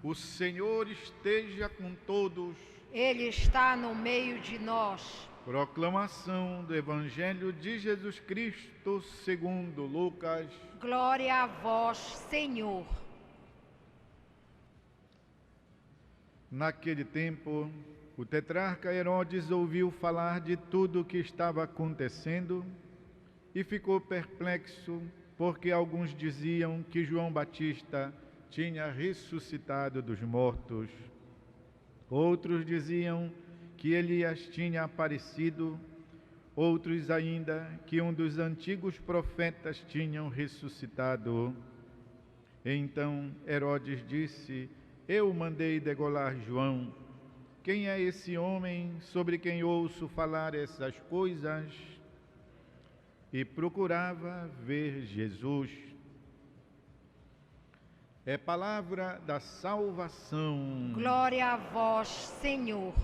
O Senhor esteja com todos. Ele está no meio de nós. Proclamação do Evangelho de Jesus Cristo segundo Lucas. Glória a vós, Senhor. Naquele tempo, o tetrarca Herodes ouviu falar de tudo o que estava acontecendo e ficou perplexo, porque alguns diziam que João Batista tinha ressuscitado dos mortos. Outros diziam que Elias tinha aparecido, outros ainda que um dos antigos profetas tinham ressuscitado. Então Herodes disse: eu mandei degolar João. Quem é esse homem sobre quem ouço falar essas coisas? E procurava ver Jesus. É palavra da salvação. Glória a vós, Senhor.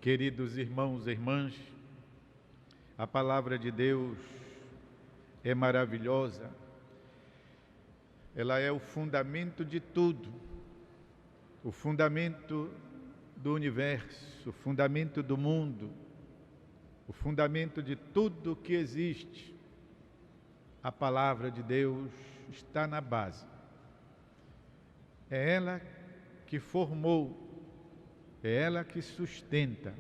Queridos irmãos e irmãs, a palavra de Deus é maravilhosa. Ela é o fundamento de tudo, o fundamento do universo, o fundamento do mundo, o fundamento de tudo que existe. A palavra de Deus está na base. É ela que formou, é ela que sustenta.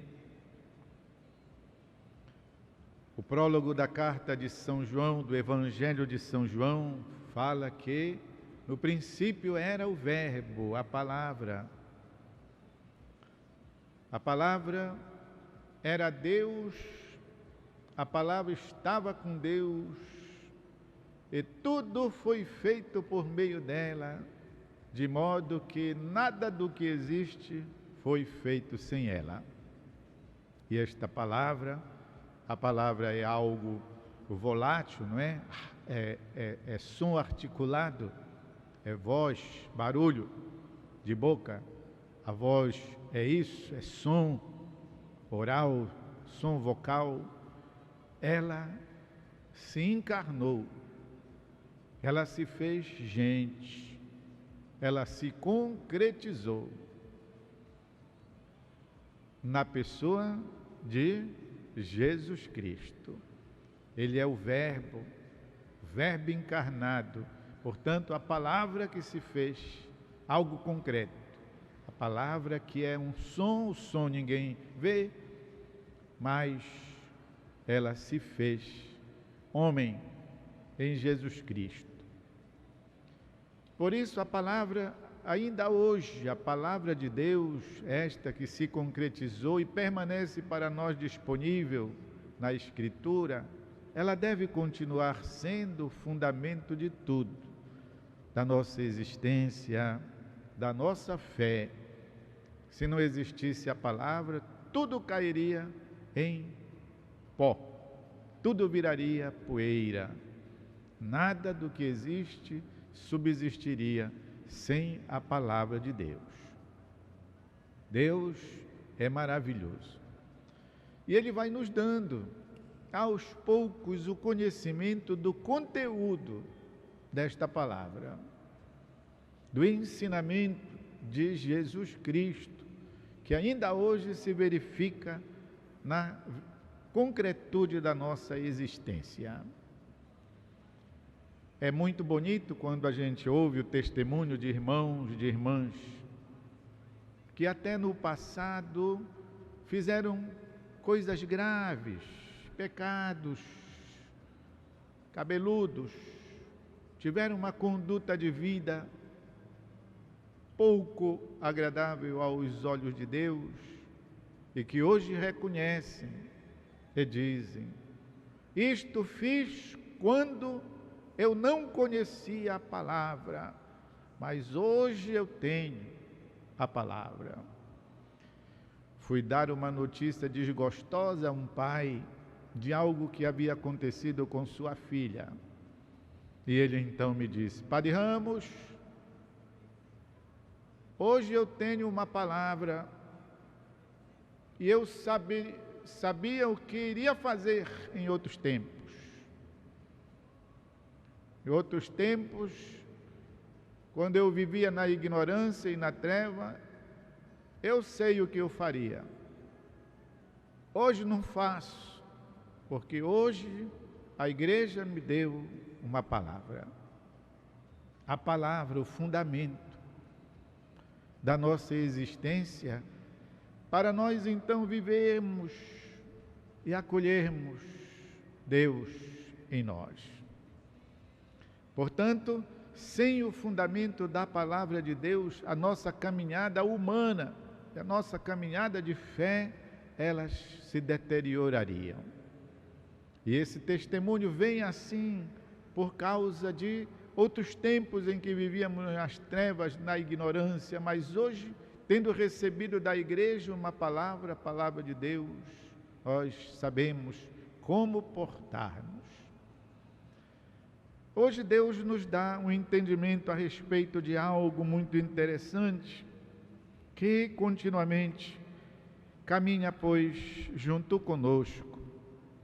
O prólogo da carta de São João, do Evangelho de São João, fala que no princípio era o Verbo, a palavra. A palavra era Deus, a palavra estava com Deus, e tudo foi feito por meio dela, de modo que nada do que existe foi feito sem ela. E esta palavra, a palavra é algo volátil, não é? É som articulado, é voz, barulho de boca. A voz é isso, é som oral, som vocal. Ela se encarnou, ela se fez gente, ela se concretizou na pessoa de Jesus Cristo. Ele é o Verbo encarnado, portanto, a palavra que se fez, algo concreto. A palavra que é um som, o som ninguém vê, mas ela se fez homem em Jesus Cristo. Por isso a palavra, ainda hoje, a palavra de Deus, esta que se concretizou e permanece para nós disponível na Escritura, ela deve continuar sendo o fundamento de tudo, da nossa existência, da nossa fé. Se não existisse a palavra, tudo cairia em pó, tudo viraria poeira. Nada do que existe subsistiria sem a palavra de Deus. Deus é maravilhoso. E Ele vai nos dando, aos poucos, o conhecimento do conteúdo desta palavra, do ensinamento de Jesus Cristo, que ainda hoje se verifica na concretude da nossa existência. É muito bonito quando a gente ouve o testemunho de irmãos, de irmãs, que até no passado fizeram coisas graves, pecados, cabeludos, tiveram uma conduta de vida pouco agradável aos olhos de Deus, e que hoje reconhecem e dizem: isto fiz quando eu não conhecia a palavra, mas hoje eu tenho a palavra. Fui dar uma notícia desgostosa a um pai de algo que havia acontecido com sua filha. E ele então me disse: Padre Ramos, hoje eu tenho uma palavra e eu sabia o que iria fazer em outros tempos. Em outros tempos, quando eu vivia na ignorância e na treva, eu sei o que eu faria. Hoje não faço, porque hoje a igreja me deu uma palavra. A palavra, o fundamento da nossa existência, para nós então vivermos e acolhermos Deus em nós. Portanto, sem o fundamento da palavra de Deus, a nossa caminhada humana, a nossa caminhada de fé, elas se deteriorariam. E esse testemunho vem assim por causa de outros tempos em que vivíamos nas trevas, na ignorância, mas hoje, tendo recebido da igreja uma palavra, a palavra de Deus, nós sabemos como portar-nos. Hoje Deus nos dá um entendimento a respeito de algo muito interessante, que continuamente caminha, pois, junto conosco.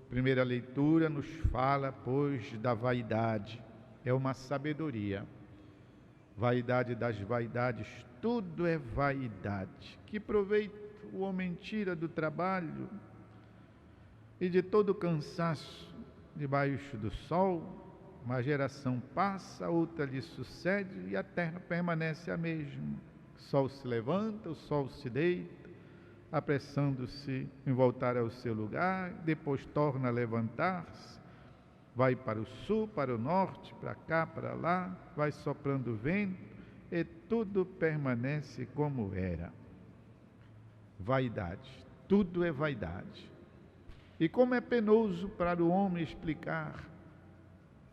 Primeira leitura nos fala, pois, da vaidade. É uma sabedoria. Vaidade das vaidades, tudo é vaidade. Que proveito o homem tira do trabalho e de todo o cansaço debaixo do sol? Uma geração passa, outra lhe sucede e a terra permanece a mesma. O sol se levanta, o sol se deita, apressando-se em voltar ao seu lugar, depois torna a levantar-se, vai para o sul, para o norte, para cá, para lá, vai soprando o vento e tudo permanece como era. Vaidade, tudo é vaidade. E como é penoso para o homem explicar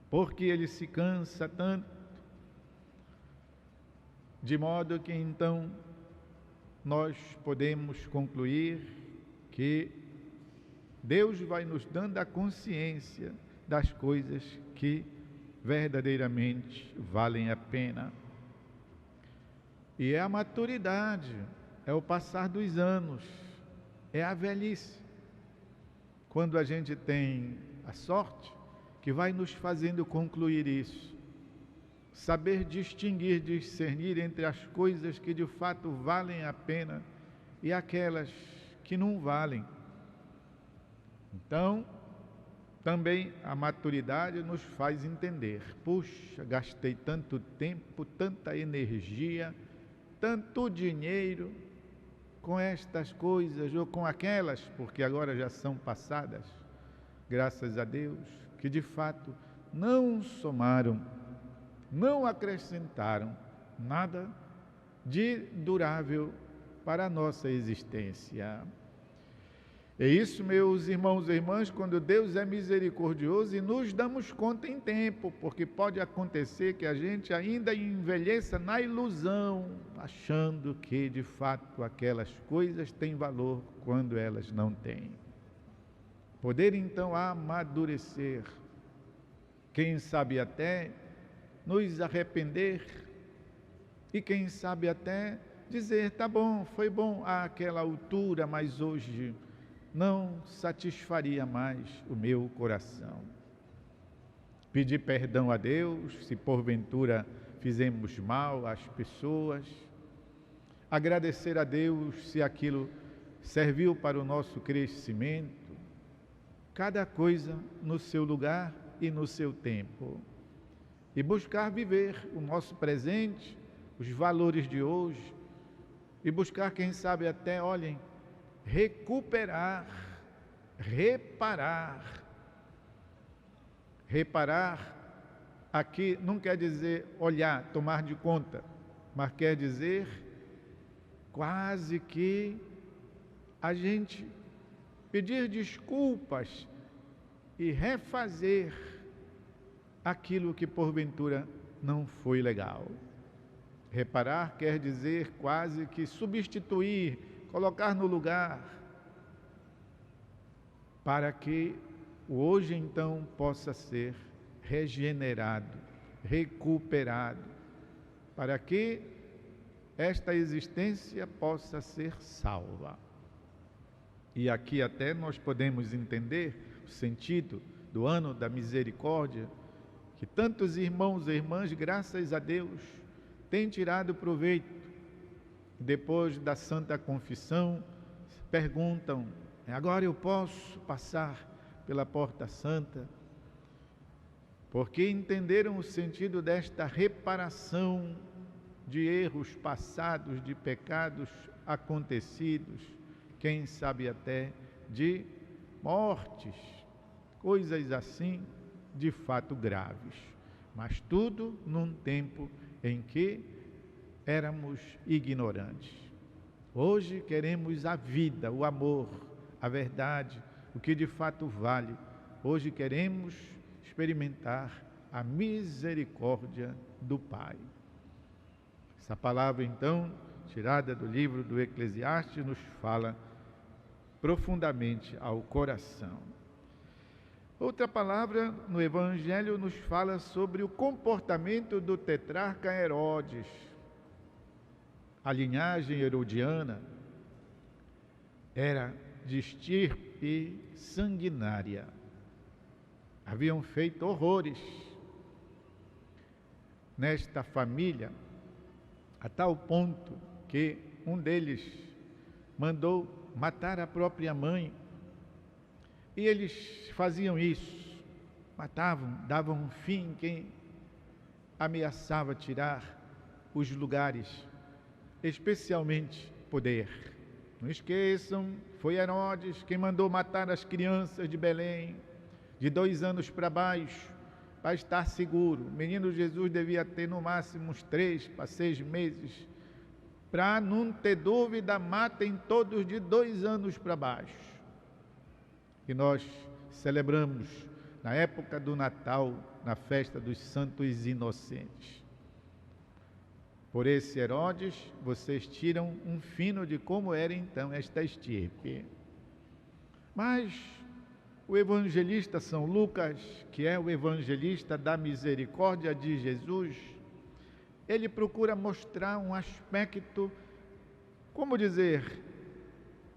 porque ele se cansa tanto, de modo que então nós podemos concluir que Deus vai nos dando a consciência das coisas que verdadeiramente valem a pena. E é a maturidade, é o passar dos anos, é a velhice. Quando a gente tem a sorte, que vai nos fazendo concluir isso. Saber distinguir, discernir entre as coisas que de fato valem a pena e aquelas que não valem. Então, também a maturidade nos faz entender, puxa, gastei tanto tempo, tanta energia, tanto dinheiro com estas coisas ou com aquelas, porque agora já são passadas, graças a Deus, que de fato não somaram, não acrescentaram nada de durável para a nossa existência. É isso, meus irmãos e irmãs, quando Deus é misericordioso e nos damos conta em tempo, porque pode acontecer que a gente ainda envelheça na ilusão, achando que de fato aquelas coisas têm valor quando elas não têm. Poder então amadurecer, quem sabe até nos arrepender e quem sabe até dizer, tá bom, foi bom àquela altura, mas hoje não satisfaria mais o meu coração. Pedir perdão a Deus, se porventura fizemos mal às pessoas, agradecer a Deus se aquilo serviu para o nosso crescimento, cada coisa no seu lugar e no seu tempo. E buscar viver o nosso presente, os valores de hoje, e buscar, quem sabe até, olhem, recuperar, reparar. Reparar aqui não quer dizer olhar, tomar de conta, mas quer dizer quase que a gente pedir desculpas e refazer aquilo que porventura não foi legal. Reparar quer dizer quase que substituir, colocar no lugar, para que o hoje então possa ser regenerado, recuperado, para que esta existência possa ser salva. E aqui até nós podemos entender o sentido do ano da misericórdia, que tantos irmãos e irmãs, graças a Deus, têm tirado proveito. Depois da Santa Confissão, perguntam: agora eu posso passar pela Porta Santa? Porque entenderam o sentido desta reparação de erros passados, de pecados acontecidos, quem sabe até de mortes, coisas assim de fato graves. Mas tudo num tempo em que éramos ignorantes. Hoje queremos a vida, o amor, a verdade, o que de fato vale. Hoje queremos experimentar a misericórdia do Pai. Essa palavra, então, tirada do livro do Eclesiastes, nos fala profundamente ao coração. Outra palavra no Evangelho nos fala sobre o comportamento do tetrarca Herodes. A linhagem herodiana era de estirpe sanguinária. Haviam feito horrores nesta família, a tal ponto que um deles mandou matar a própria mãe. E eles faziam isso, matavam, davam um fim em quem ameaçava tirar os lugares, especialmente poder. Não esqueçam, foi Herodes quem mandou matar as crianças de Belém, de 2 anos para baixo, para estar seguro. O menino Jesus devia ter no máximo uns 3 para 6 meses, para não ter dúvida, matem todos de 2 anos para baixo. Que nós celebramos na época do Natal, na festa dos Santos Inocentes. Por esse Herodes, vocês tiram um fino de como era então esta estirpe. Mas o evangelista São Lucas, que é o evangelista da misericórdia de Jesus, ele procura mostrar um aspecto, como dizer,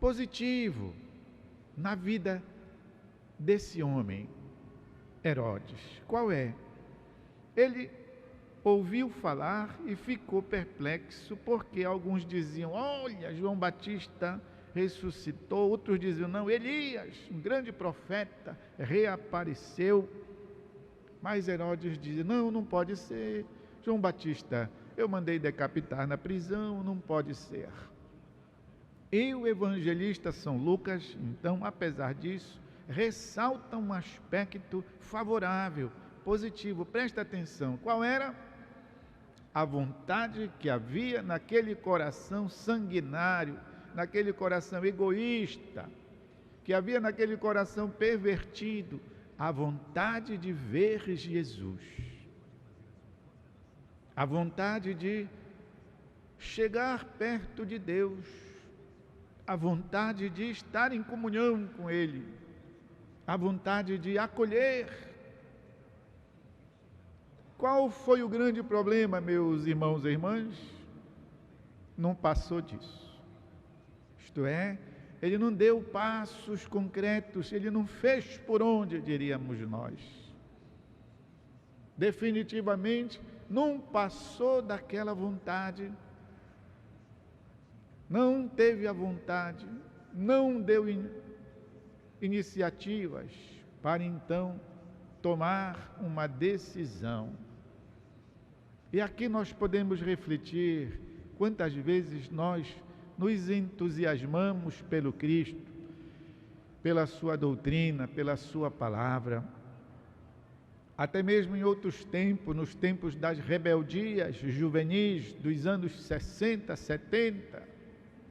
positivo na vida desse homem, Herodes. Qual é? Ele ouviu falar e ficou perplexo, porque alguns diziam: olha, João Batista ressuscitou, outros diziam: não, Elias, um grande profeta, reapareceu. Mas Herodes dizia: não pode ser, João Batista, eu mandei decapitar na prisão, não pode ser. E o evangelista São Lucas, então, apesar disso, ressalta um aspecto favorável, positivo. Presta atenção, qual era? A vontade que havia naquele coração sanguinário, naquele coração egoísta, que havia naquele coração pervertido, a vontade de ver Jesus, a vontade de chegar perto de Deus, a vontade de estar em comunhão com Ele, a vontade de acolher. Qual foi o grande problema, meus irmãos e irmãs? Não passou disso. Isto é, ele não deu passos concretos, ele não fez por onde, diríamos nós. Definitivamente, não passou daquela vontade, não teve a vontade, não deu iniciativas para então tomar uma decisão. E aqui nós podemos refletir quantas vezes nós nos entusiasmamos pelo Cristo, pela sua doutrina, pela sua palavra. Até mesmo em outros tempos, nos tempos das rebeldias juvenis dos anos 60, 70,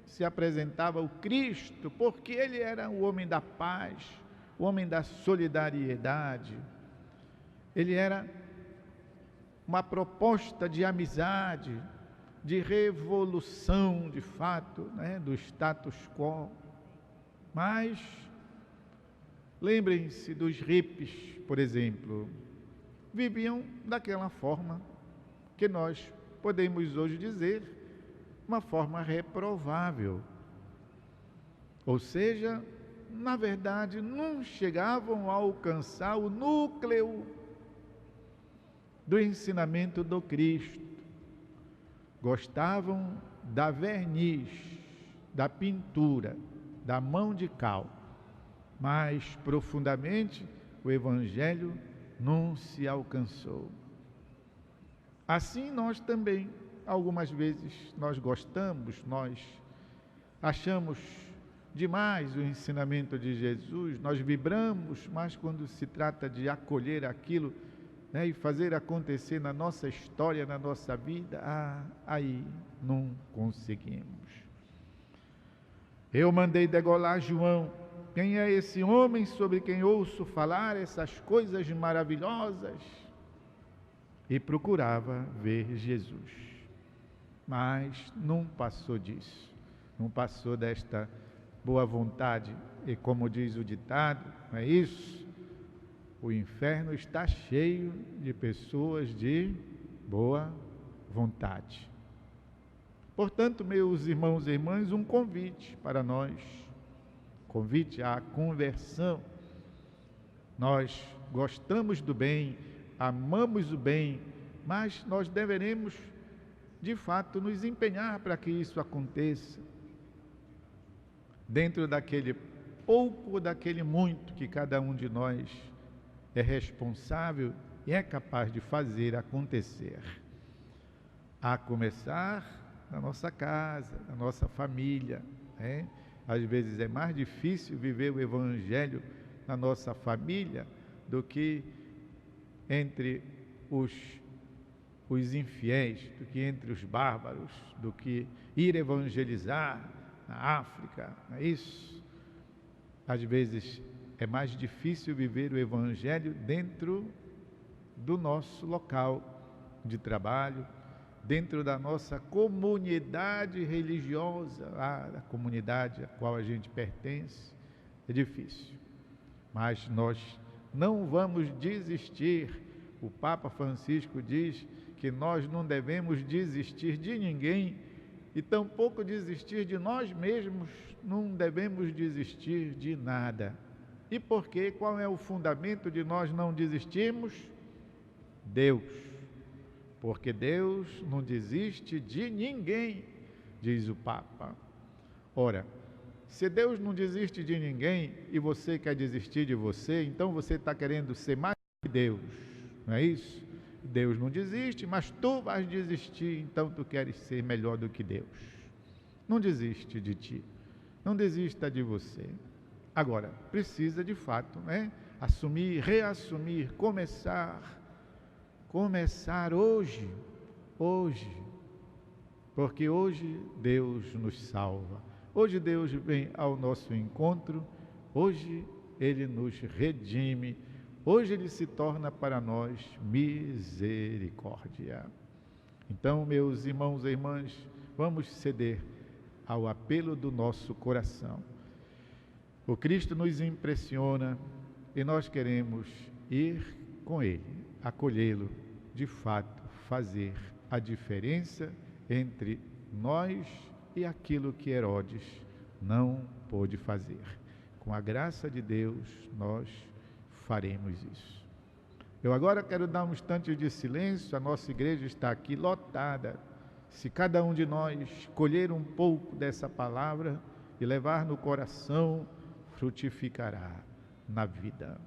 se apresentava o Cristo, porque ele era o homem da paz, o homem da solidariedade. Ele era uma proposta de amizade, de revolução, de fato, do status quo. Mas lembrem-se dos hippies, por exemplo, viviam daquela forma que nós podemos hoje dizer uma forma reprovável. Ou seja, na verdade, não chegavam a alcançar o núcleo do ensinamento do Cristo. gostavam da verniz, da pintura, da mão de cal, mas profundamente o Evangelho não se alcançou. Assim nós também, algumas vezes, nós gostamos, nós achamos demais o ensinamento de Jesus, nós vibramos, mas quando se trata de acolher aquilo, né, e fazer acontecer na nossa história, na nossa vida, aí não conseguimos. Eu mandei degolar João. Quem é esse homem sobre quem ouço falar essas coisas maravilhosas? E procurava ver Jesus, mas não passou disso, não passou desta boa vontade. E como diz o ditado, não é isso? O inferno está cheio de pessoas de boa vontade. Portanto, meus irmãos e irmãs, um convite para nós, convite à conversão. Nós gostamos do bem, amamos o bem, mas nós deveremos, de fato, nos empenhar para que isso aconteça, dentro daquele pouco ou daquele muito que cada um de nós é responsável e é capaz de fazer acontecer. A começar na nossa casa, na nossa família, né? Às vezes é mais difícil viver o Evangelho na nossa família do que entre os infiéis, do que entre os bárbaros, do que ir evangelizar na África, não é isso? Às vezes é mais difícil viver o Evangelho dentro do nosso local de trabalho, dentro da nossa comunidade religiosa, a comunidade a qual a gente pertence. É difícil, mas nós não vamos desistir. O Papa Francisco diz que nós não devemos desistir de ninguém e tampouco desistir de nós mesmos, não devemos desistir de nada. E por quê? Qual é o fundamento de nós não desistirmos? Deus. Porque Deus não desiste de ninguém, diz o Papa. Ora, se Deus não desiste de ninguém e você quer desistir de você, então você está querendo ser mais que Deus, não é isso? Deus não desiste, mas tu vais desistir, então tu queres ser melhor do que Deus. Não desiste de ti, não desista de você. Agora, precisa de fato, né? Assumir, reassumir, começar hoje, porque hoje Deus nos salva, hoje Deus vem ao nosso encontro, hoje Ele nos redime, hoje Ele se torna para nós misericórdia. Então, meus irmãos e irmãs, vamos ceder ao apelo do nosso coração. O Cristo nos impressiona e nós queremos ir com Ele, acolhê-lo, de fato, fazer a diferença entre nós e aquilo que Herodes não pôde fazer. Com a graça de Deus, nós faremos isso. Eu agora quero dar um instante de silêncio. A nossa igreja está aqui lotada. Se cada um de nós colher um pouco dessa palavra e levar no coração, frutificará na vida.